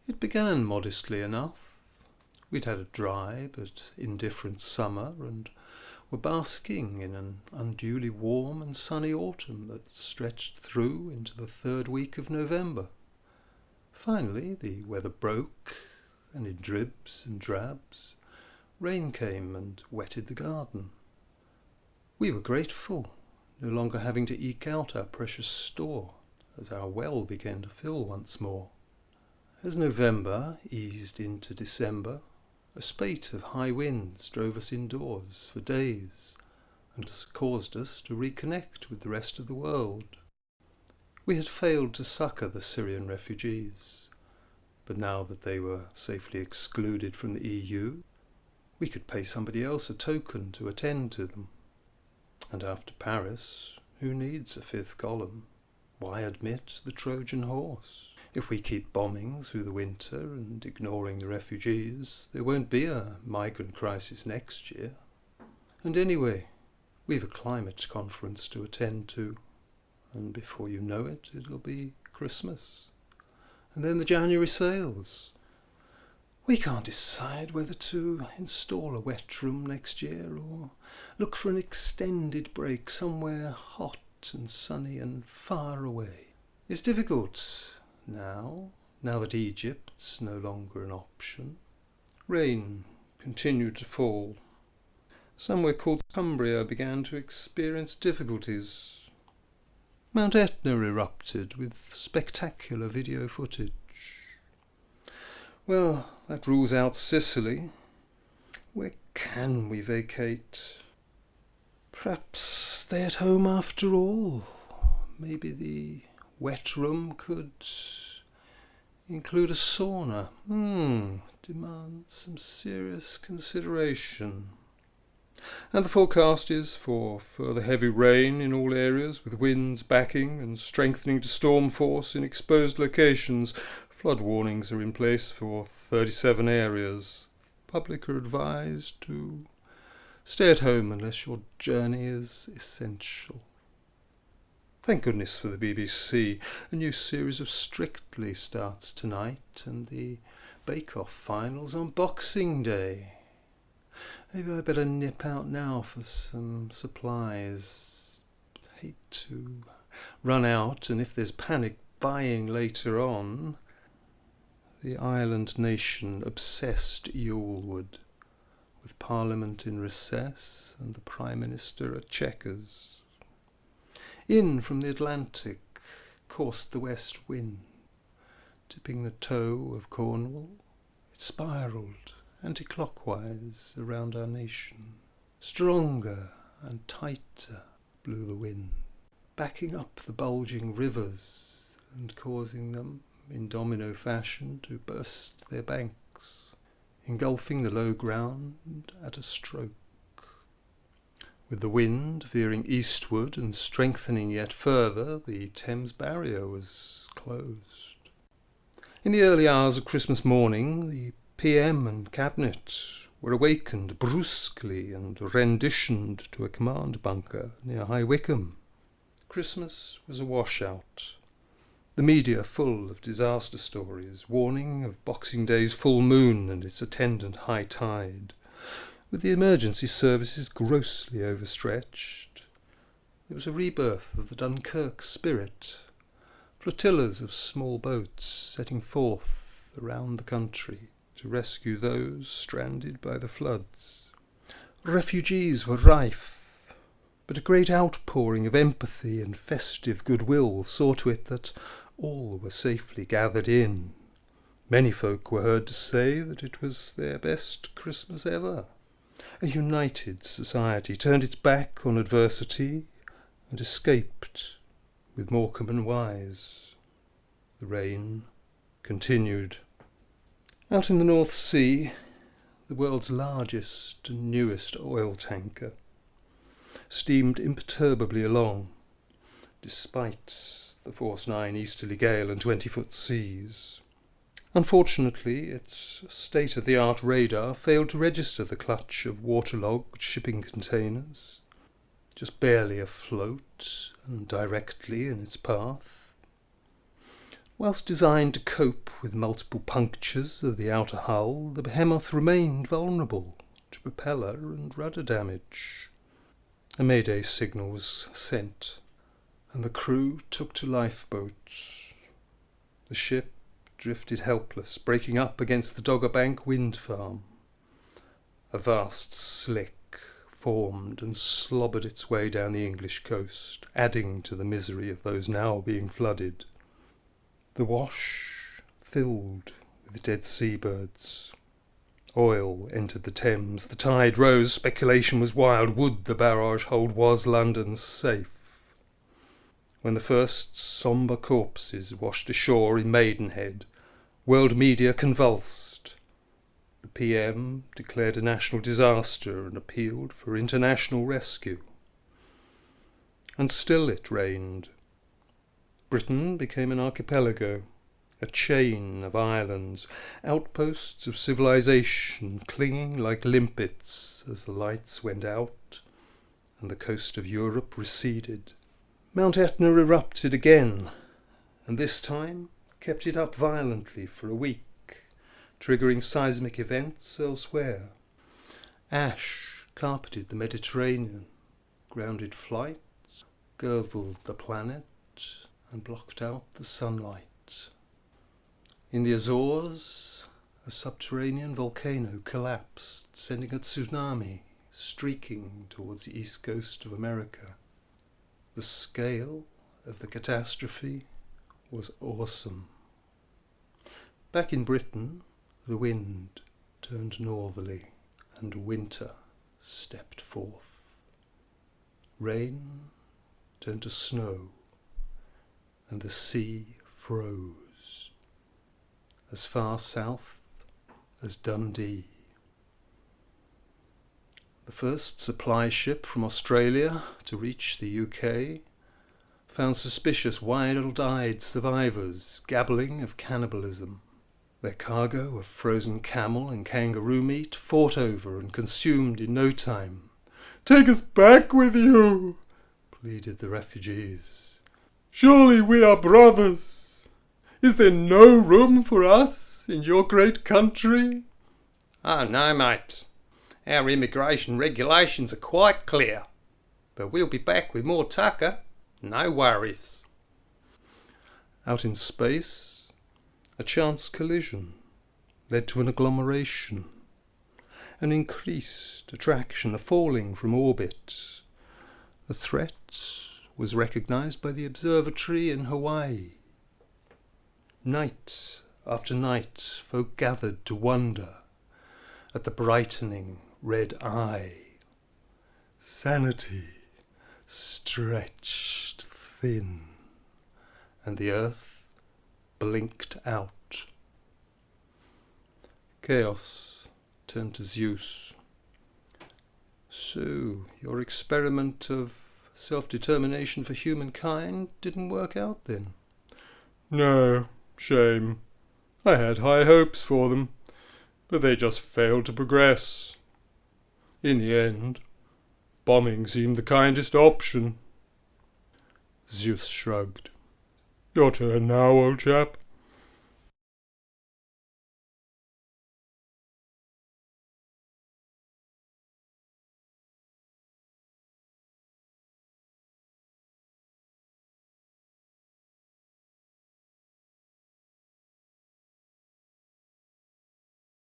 It began modestly enough. We'd had a dry but indifferent summer and were basking in an unduly warm and sunny autumn that stretched through into the third week of November. Finally the weather broke, and in dribs and drabs rain came and wetted the garden. We were grateful, no longer having to eke out our precious store, as our well began to fill once more. As November eased into December, a spate of high winds drove us indoors for days and caused us to reconnect with the rest of the world. We had failed to succour the Syrian refugees, but now that they were safely excluded from the EU, we could pay somebody else a token to attend to them. And after Paris, who needs a fifth column? Why admit the Trojan horse? If we keep bombing through the winter and ignoring the refugees, there won't be a migrant crisis next year. And anyway, we've a climate conference to attend to, and before you know it, it'll be Christmas. And then the January sales. We can't decide whether to install a wet room next year or look for an extended break somewhere hot and sunny and far away. It's difficult now that Egypt's no longer an option. Rain continued to fall. Somewhere called Cumbria began to experience difficulties. Mount Etna erupted with spectacular video footage. Well, that rules out Sicily. Where can we vacate? Perhaps stay at home after all. Maybe the wet room could include a sauna. Demands some serious consideration. And the forecast is for further heavy rain in all areas, with winds backing and strengthening to storm force in exposed locations. Flood warnings are in place for 37 areas. Public are advised to stay at home unless your journey is essential. Thank goodness for the BBC. A new series of Strictly starts tonight, and the Bake Off finals on Boxing Day. Maybe I better nip out now for some supplies. Hate to run out, and if there's panic buying later on. The island nation obsessed Yulewood, with Parliament in recess and the Prime Minister at checkers. In from the Atlantic coursed the west wind, tipping the toe of Cornwall. It spiralled anti-clockwise around our nation. Stronger and tighter blew the wind, backing up the bulging rivers and causing them, in domino fashion, to burst their banks, engulfing the low ground at a stroke. With the wind veering eastward and strengthening yet further, the Thames barrier was closed. In the early hours of Christmas morning, the PM and Cabinet were awakened brusquely and renditioned to a command bunker near High Wycombe. Christmas was a washout. The media full of disaster stories, warning of Boxing Day's full moon and its attendant high tide, with the emergency services grossly overstretched. There was a rebirth of the Dunkirk spirit, flotillas of small boats setting forth around the country to rescue those stranded by the floods. Refugees were rife, but a great outpouring of empathy and festive goodwill saw to it that all were safely gathered in. Many folk were heard to say that it was their best Christmas ever. A united society turned its back on adversity and escaped with Morecambe and Wise. The rain continued. Out in the North Sea, the world's largest and newest oil tanker steamed imperturbably along, despite the force 9 easterly gale and 20-foot seas. Unfortunately, its state-of-the-art radar failed to register the clutch of waterlogged shipping containers, just barely afloat and directly in its path. Whilst designed to cope with multiple punctures of the outer hull, the behemoth remained vulnerable to propeller and rudder damage. A mayday signal was sent, and the crew took to lifeboats. The ship drifted helpless, breaking up against the Dogger Bank wind farm. A vast slick formed and slobbered its way down the English coast, adding to the misery of those now being flooded. The Wash filled with dead seabirds. Oil entered the Thames. The tide rose. Speculation was wild. Would the barrage hold? Was London safe? When the first sombre corpses washed ashore in Maidenhead, world media convulsed. The PM declared a national disaster and appealed for international rescue. And still it rained. Britain became an archipelago, a chain of islands, outposts of civilization clinging like limpets as the lights went out and the coast of Europe receded. Mount Etna erupted again, and this time kept it up violently for a week, triggering seismic events elsewhere. Ash carpeted the Mediterranean, grounded flights, girdled the planet, and blocked out the sunlight. In the Azores, a subterranean volcano collapsed, sending a tsunami streaking towards the east coast of America. The scale of the catastrophe was awesome. Back in Britain, the wind turned northerly, and winter stepped forth. Rain turned to snow, and the sea froze, as far south as Dundee. The first supply ship from Australia to reach the UK found suspicious wild-eyed survivors gabbling of cannibalism. Their cargo of frozen camel and kangaroo meat fought over and consumed in no time. "Take us back with you," pleaded the refugees. "Surely we are brothers. Is there no room for us in your great country?" "Oh no, mate. Our immigration regulations are quite clear. But we'll be back with more tucker. No worries." Out in space, a chance collision led to an agglomeration, an increased attraction, a falling from orbit. The threat was recognized by the observatory in Hawaii. Night after night, folk gathered to wonder at the brightening red eye. Sanity stretched thin, and the earth blinked out. Chaos turned to Zeus. "So, your experiment of self-determination for humankind didn't work out then?" "No, shame. I had high hopes for them, but they just failed to progress. In the end, bombing seemed the kindest option." Zeus shrugged. "Your turn now, old chap.